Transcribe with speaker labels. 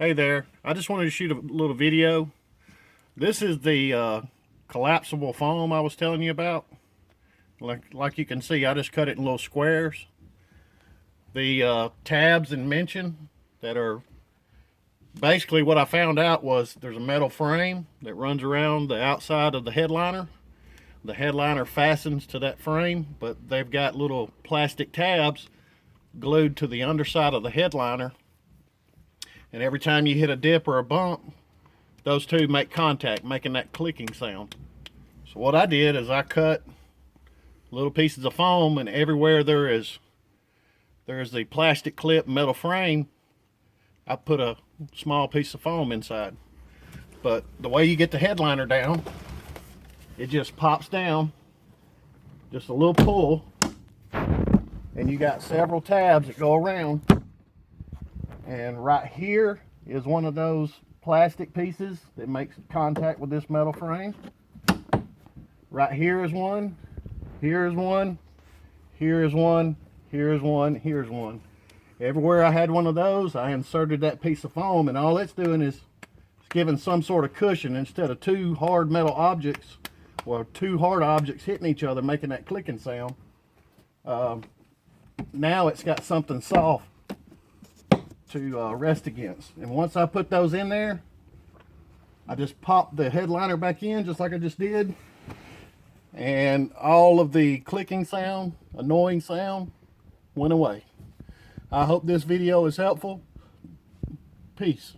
Speaker 1: Hey there, I just wanted to shoot a little video. This is the collapsible foam I was telling you about. Like you can see, I just cut it in little squares. The tabs and mention that are basically what I found out was there's a metal frame that runs around the outside of the headliner. The headliner fastens to that frame, but they've got little plastic tabs glued to the underside of the headliner. And every time you hit a dip or a bump, those two make contact, making that clicking sound. So what I did is I cut little pieces of foam, and everywhere there's the plastic clip metal frame, I put a small piece of foam inside. But the way you get the headliner down, it just pops down, just a little pull, and you got several tabs that go around. And right here is one of those plastic pieces that makes contact with this metal frame. Right here is one, here is one, here is one, here is one, here's one. Everywhere I had one of those, I inserted that piece of foam, and all it's doing is giving some sort of cushion instead of two hard metal objects, or two hard objects hitting each other making that clicking sound. Now it's got something soft to rest against. And once I put those in there, I just popped the headliner back in just like I just did, and all of the clicking sound, annoying sound, went away. I hope this video is helpful. Peace.